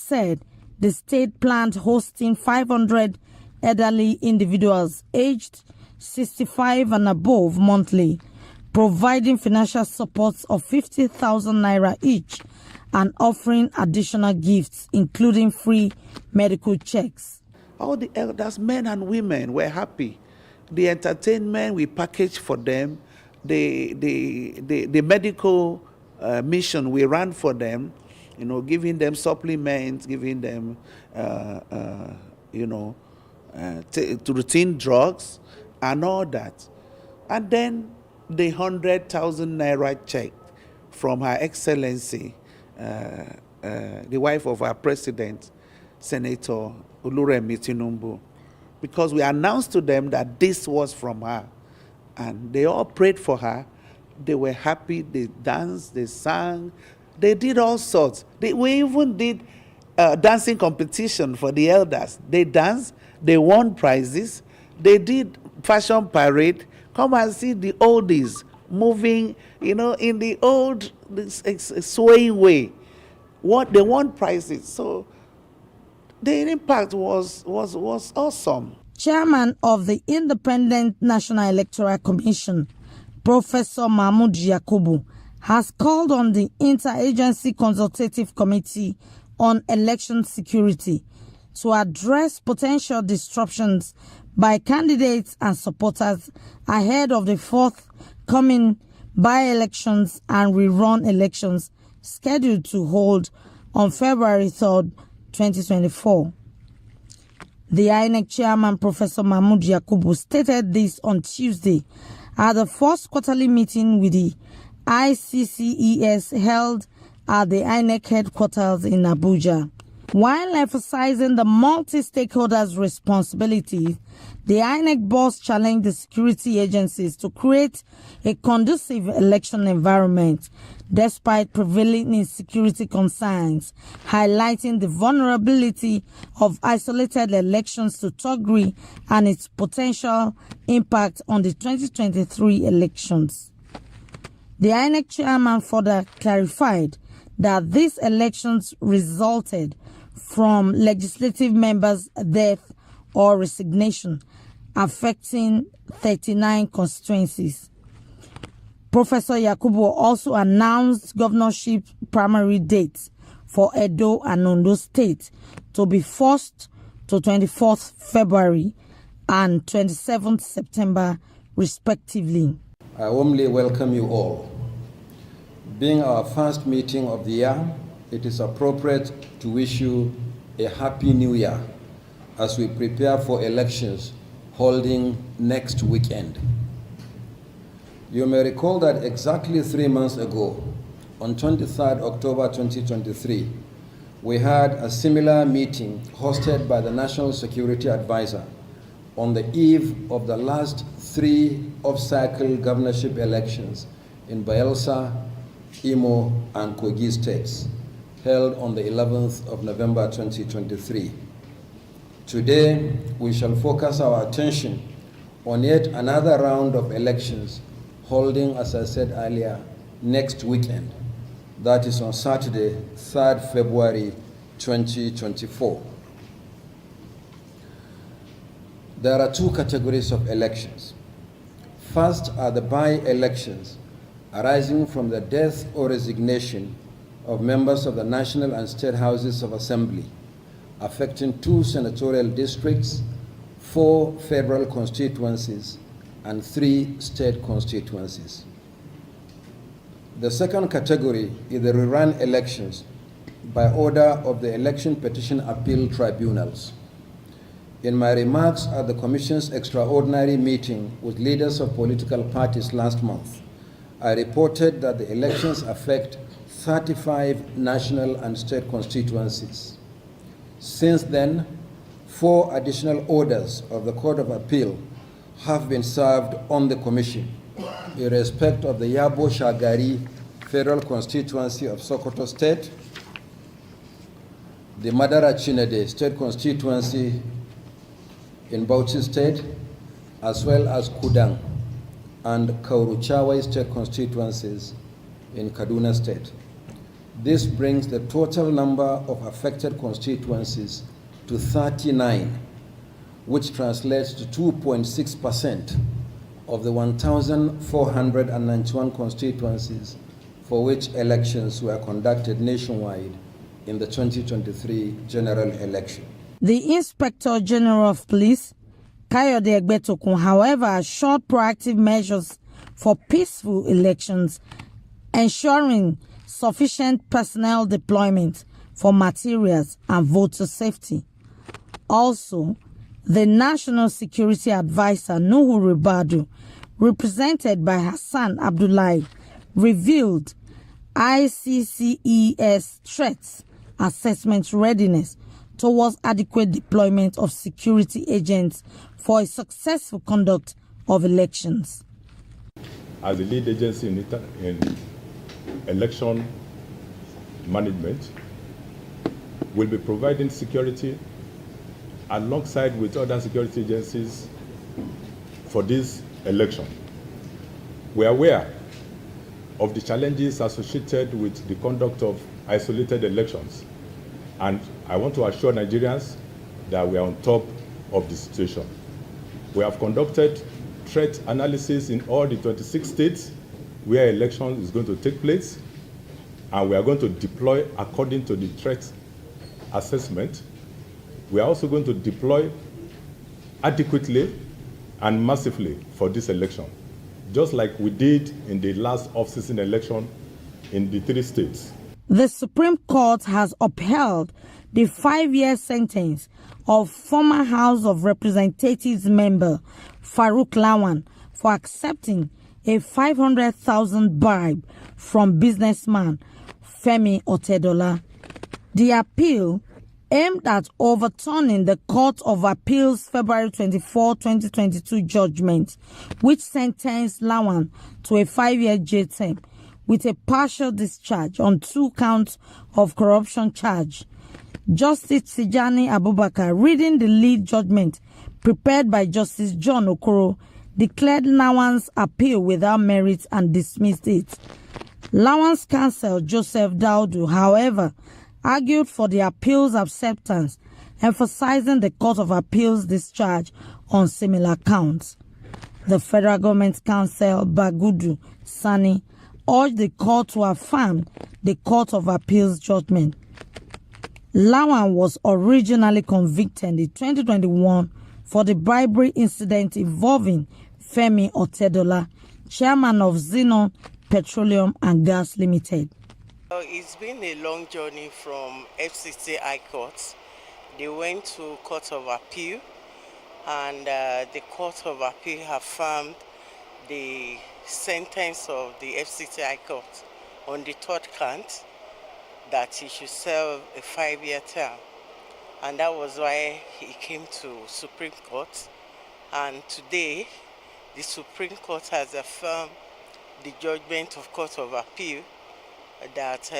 said the state planned hosting 500 elderly individuals aged 65 and above monthly, providing financial support of 50,000 naira each and offering additional gifts, including free medical checks. All the elders, men and women, were happy. The entertainment we packaged for them, the medical mission we ran for them, giving them supplements, giving them, routine drugs and all that. And then the 100,000 naira check from Her Excellency, the wife of our president, Senator Oluremi Tinubu, because we announced to them that this was from her. And they all prayed for her. They were happy. They danced, they sang, they did all sorts. We even did dancing competition for the elders. They danced, they won prizes, they did fashion parade. Come and see the oldies moving, in the old swaying way. What they won prizes. So the impact was awesome. Chairman of the Independent National Electoral Commission, Professor Mahmood Yakubu, has called on the Interagency Consultative Committee on Election Security to address potential disruptions by candidates and supporters ahead of the forthcoming by-elections and rerun elections scheduled to hold on February 3rd, 2024. The INEC chairman, Professor Mahmood Yakubu, stated this on Tuesday at the first quarterly meeting with the ICCES held at the INEC headquarters in Abuja. While emphasizing the multi-stakeholders' responsibility, the INEC boss challenged the security agencies to create a conducive election environment despite prevailing insecurity concerns, highlighting the vulnerability of isolated elections to thuggery and its potential impact on the 2023 elections. The INEC chairman further clarified that these elections resulted from legislative members' death or resignation, affecting 39 constituencies. Professor Yakubu also announced governorship primary dates for Edo and Ondo State to be 1st to 24th February and 27th September, respectively. I warmly welcome you all. Being our first meeting of the year, it is appropriate to wish you a happy new year as we prepare for elections holding next weekend. You may recall that exactly 3 months ago, on 23rd October 2023, we had a similar meeting hosted by the National Security Advisor on the eve of the last 3 off-cycle governorship elections in Bayelsa, Imo, and Kogi states, held on the 11th of November 2023. Today, we shall focus our attention on yet another round of elections holding, as I said earlier, next weekend. That is on Saturday, 3rd February 2024. There are 2 categories of elections. First are the by-elections arising from the death or resignation of members of the National and State Houses of Assembly, affecting 2 senatorial districts, 4 federal constituencies, and 3 state constituencies. The second category is the rerun elections by order of the Election Petition Appeal Tribunals. In my remarks at the Commission's extraordinary meeting with leaders of political parties last month, I reported that the elections affect 35 national and state constituencies. Since then, 4 additional orders of the Court of Appeal have been served on the Commission in respect of the Yabo Shagari Federal Constituency of Sokoto State, the Madara Chinede State Constituency in Bauchi State, as well as Kudang and Kauruchawa State constituencies in Kaduna State. This brings the total number of affected constituencies to 39, which translates to 2.6% of the 1,491 constituencies for which elections were conducted nationwide in the 2023 general election. The Inspector General of Police, Kayode Egbetokun, however, assured proactive measures for peaceful elections, ensuring sufficient personnel deployment for materials and voter safety. Also, the National Security Advisor, Nuhu Ribadu, represented by Hassan Abdullahi, revealed ICCE's threats assessment readiness towards adequate deployment of security agents for a successful conduct of elections. As the lead agency in election management, will be providing security alongside with other security agencies for this election. We are aware of the challenges associated with the conduct of isolated elections, and I want to assure Nigerians that we are on top of the situation. We have conducted threat analysis in all the 26 states where election is going to take place, and we are going to deploy according to the threat assessment. We are also going to deploy adequately and massively for this election, just like we did in the last off-season election in the 3 states. The Supreme Court has upheld the 5-year sentence of former House of Representatives member Farouk Lawan for accepting a 500,000 bribe from businessman Femi Otedola. The appeal, aimed at overturning the Court of Appeal's February 24, 2022 judgment, which sentenced Lawan to a 5-year jail term with a partial discharge on 2 counts of corruption charge. Justice Tijani Abubakar, reading the lead judgment prepared by Justice John Okoro, declared Lawan's appeal without merit and dismissed it. Lawan's counsel, Joseph Daudu, however, argued for the appeal's acceptance, emphasizing the Court of Appeal's discharge on similar counts. The federal government counsel, Bagudu Sani, urged the court to affirm the Court of Appeal's judgment. Lawan was originally convicted in 2021 for the bribery incident involving Femi Otedola, chairman of Xenon Petroleum and Gas Limited. It's been a long journey from FCT High Court. They went to Court of Appeal, and the Court of Appeal affirmed the sentence of the FCT High Court on the 3rd count that he should serve a 5-year term. And that was why he came to Supreme Court. And today, the Supreme Court has affirmed the judgment of Court of Appeal that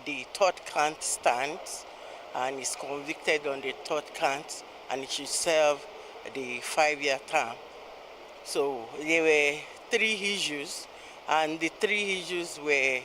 the 3rd count stands, and is convicted on the 3rd count, and he should serve the 5-year term. So there were 3 issues, and the 3 issues were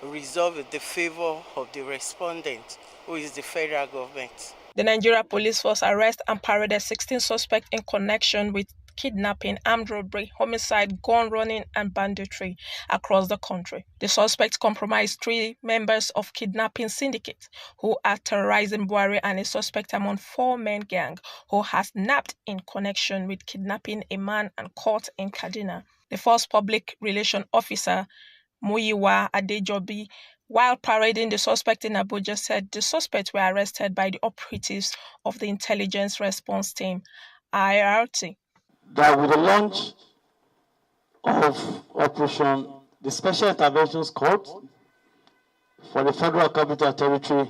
resolved in the favor of the respondent, who is the federal government. The Nigeria Police Force arrested and paraded 16 suspects in connection with kidnapping, armed robbery, homicide, gun running, and banditry across the country. The suspects comprised 3 members of kidnapping syndicate who are terrorizing Buhari, and a suspect among 4-man gang who has nabbed in connection with kidnapping a man and caught in Kaduna. The first public relation officer, Muyiwa Adejobi, while parading the suspect in Abuja, said the suspects were arrested by the operatives of the Intelligence Response Team, IRT. That with the launch of Operation the Special Interventions Court for the Federal Capital Territory,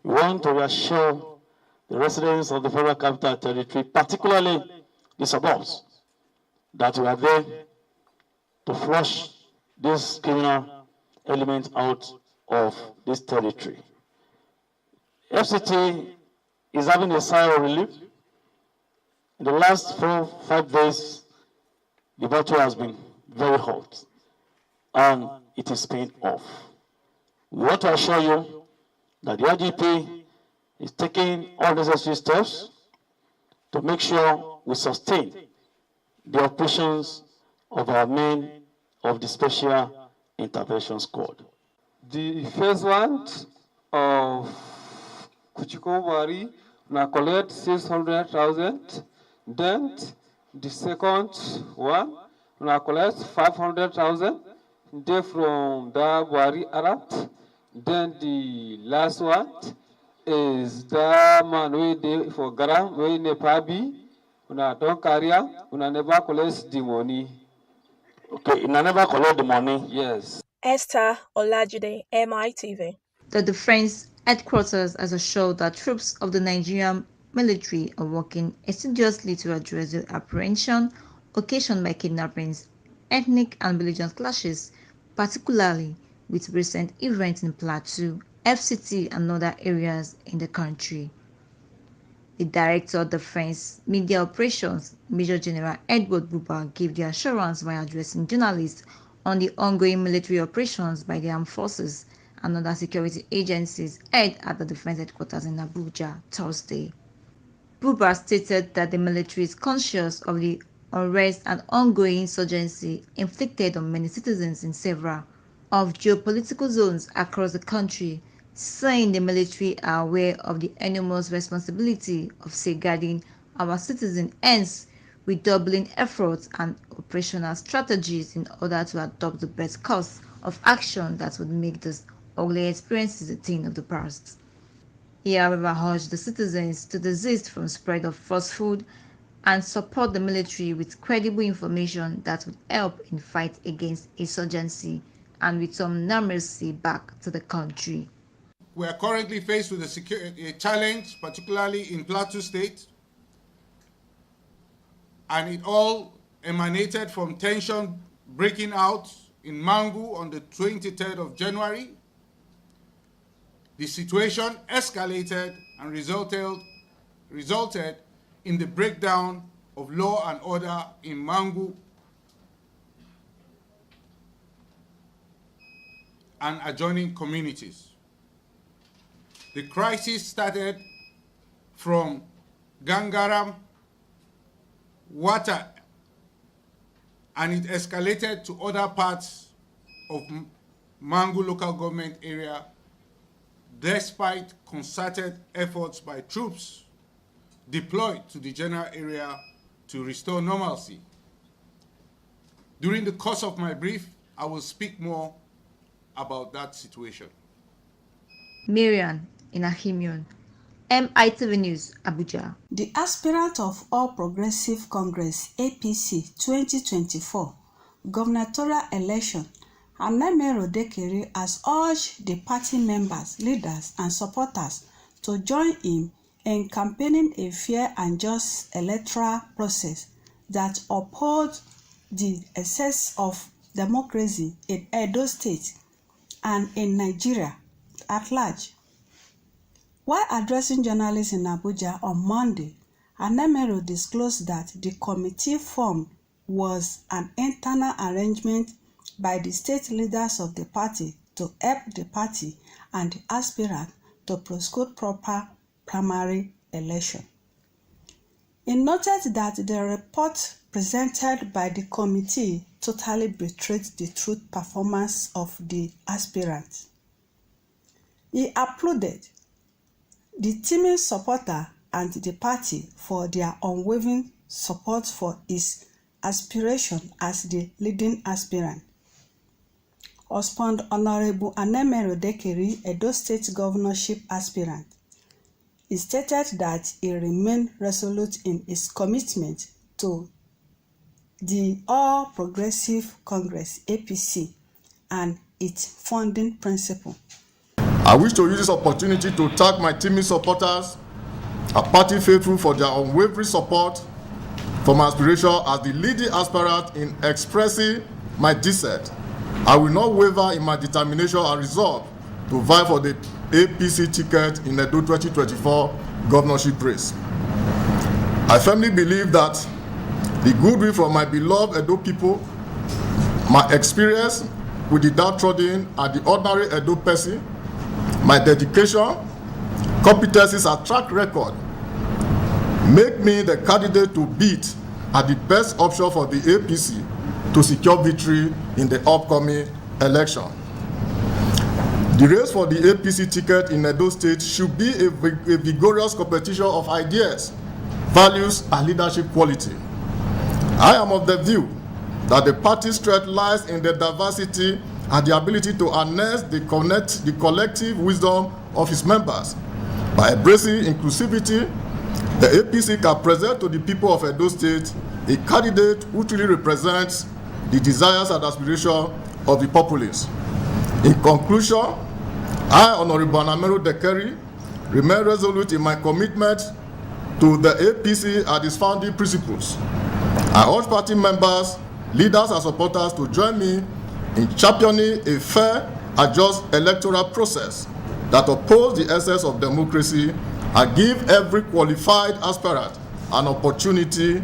we want to reassure the residents of the Federal Capital Territory, particularly the suburbs, that we are there to flush this criminal element out of this territory. FCT is having a sigh of relief. In the last 4-5 days, the battle has been very hot, and it is paying off. We want to assure you that the IGP is taking all necessary steps to make sure we sustain the operations of our men of the Special Intervention Squad. The first one of Kuchikobari, we collect 600,000. Then the second one, we collect 500,000. Then from the Bari Arat. Then the last one is the man we dey for Garam, we Nepabi. Una don't carry, una never collect the money. Okay, you never collect the money? Yes. Esther Olajide, Mitv. The defense headquarters has assured that troops of the Nigerian military are working assiduously to address the apprehension occasioned by kidnappings, ethnic and religious clashes, particularly with recent events in Plateau, FCT and other areas in the country. The Director of Defense Media Operations, Major General Edward Buba, gave the assurance while addressing journalists on the ongoing military operations by the armed forces and other security agencies held at the defense headquarters in Abuja Thursday. Buba stated that the military is conscious of the unrest and ongoing insurgency inflicted on many citizens in several of geopolitical zones across the country, saying the military are aware of the enormous responsibility of safeguarding our citizens, hence redoubling efforts and operational strategies in order to adopt the best course of action that would make this ugly experiences a thing of the past. He, however, urged the citizens to desist from spread of falsehood and support the military with credible information that would help in fight against insurgency and return normalcy back to the country. We are currently faced with a challenge, particularly in Plateau State, and it all emanated from tension breaking out in Mangu on the 23rd of January. The situation escalated and resulted in the breakdown of law and order in Mangu and adjoining communities. The crisis started from Gangaram, Wata, and it escalated to other parts of Mangu local government area despite concerted efforts by troops deployed to the general area to restore normalcy. During the course of my brief, I will speak more about that situation. Marian Inahimion, MITV News, Abuja. The aspirant of All Progressive Congress APC 2024 gubernatorial election, Anemero Dekere, has urged the party members, leaders, and supporters to join him in campaigning a fair and just electoral process that upholds the essence of democracy in Edo State and in Nigeria at large. While addressing journalists in Abuja on Monday, Anemero disclosed that the committee formed was an internal arrangement by the state leaders of the party to help the party and the aspirant to prosecute proper primary election. He noted that the report presented by the committee totally betrayed the true performance of the aspirant. He applauded the teaming supporter and the party for their unwavering support for his aspiration as the leading aspirant. Husband Honorable Anemero Dekere, Edo State governorship aspirant, he stated that he remained resolute in his commitment to the All Progressive Congress APC and its founding principle. I wish to use this opportunity to thank my teaming supporters, our party faithful, for their unwavering support for my aspiration as the leading aspirant in expressing my dissent. I will not waver in my determination and resolve to vie for the APC ticket in the 2024 governorship race. I firmly believe that the goodwill from my beloved Edo people, my experience, with the downtrodden and the ordinary Edo person, my dedication, competencies, and track record make me the candidate to beat and the best option for the APC to secure victory in the upcoming election. The race for the APC ticket in Edo State should be a vigorous competition of ideas, values, and leadership quality. I am of the view that the party's strength lies in the diversity and the ability to harness the collective wisdom of its members. By embracing inclusivity, the APC can present to the people of Edo State a candidate who truly represents the desires and aspirations of the populace. In conclusion, I, Honorable Anamero Dekeri, remain resolute in my commitment to the APC and its founding principles. I urge party members, leaders, and supporters to join me in championing a fair and just electoral process that opposes the essence of democracy and give every qualified aspirant an opportunity.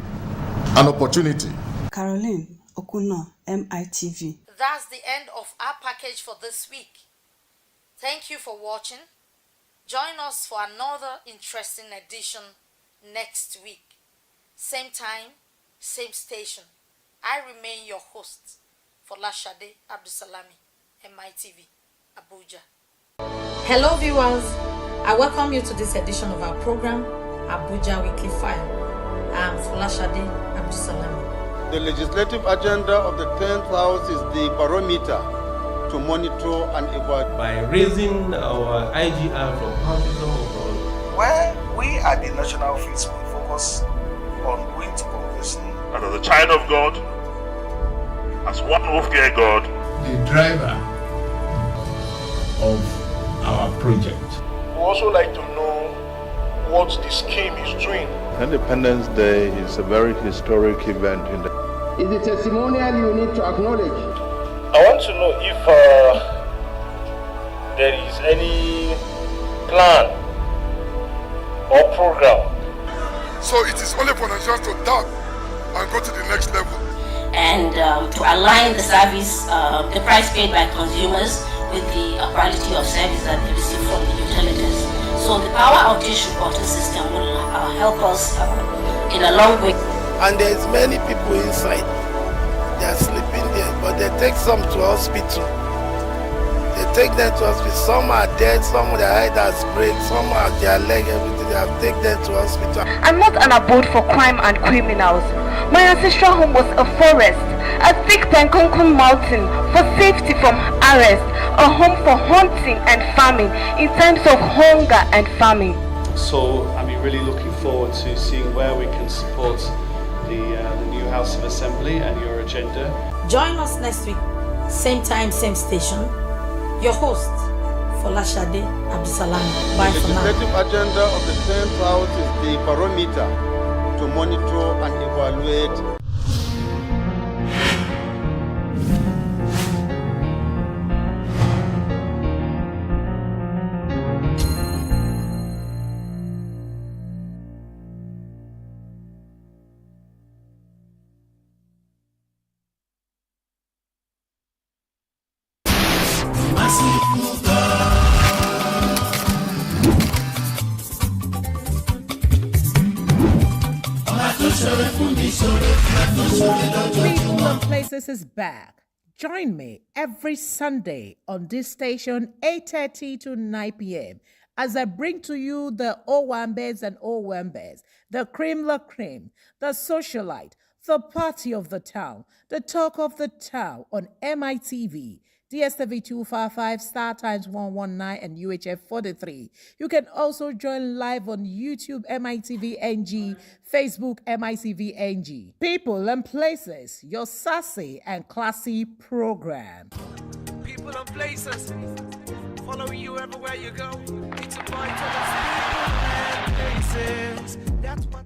Caroline Okuno, MITV. That's the end of our package for this week. Thank you for watching. Join us for another interesting edition next week. Same time, same station. I remain your host, Folashade Abdusalami, MITV, Abuja. Hello viewers, I welcome you to this edition of our program, Abuja Weekly File. I'm Folashade Abdusalami. The legislative agenda of the 10th House is the barometer to monitor and evaluate. By raising our IGR from Parkinson overall. Where we at the National Office will focus on going to Congress. And as a child of God, as one who fears God, the driver of our project. We also like to know what the scheme is doing. Independence Day is a very historic event in the. It's a testimonial you need to acknowledge. I want to know if there is any plan or program. So it is only for Nigerians to doubt and go to the next level. And to align the service, the price paid by consumers with the quality of service that they receive from the utilities. So the power outage reporting system will help us in a long way. And there's many people inside. They are sleeping there, but they take some to hospital. They take them to hospital. Some are dead, some their head has break, some are their leg, everything. They have taken them to hospital. I'm not an abode for crime and criminals. My ancestral home was a forest, a thick Penkonkon mountain for safety from arrest, a home for hunting and farming in times of hunger and famine. So I'm really looking forward to seeing where we can support the new House of Assembly and your agenda. Join us next week, same time, same station. Your host, Folashade Abdusalami. Bye for now. The legislative agenda of the 10th House is the barometer to monitor and evaluate. People and Places is back. Join me every Sunday on this station, 8:30 to 9 p.m. as I bring to you the Owambes and Owambes, the cream la cream, the socialite, the party of the town, the talk of the town on MITV, DSTV 255, Star Times 119, and UHF 43. You can also join live on YouTube, MITV NG, Facebook, MITV NG. People and Places, your sassy and classy program. People and Places, following you everywhere you go. It's a fight of people and places. That's what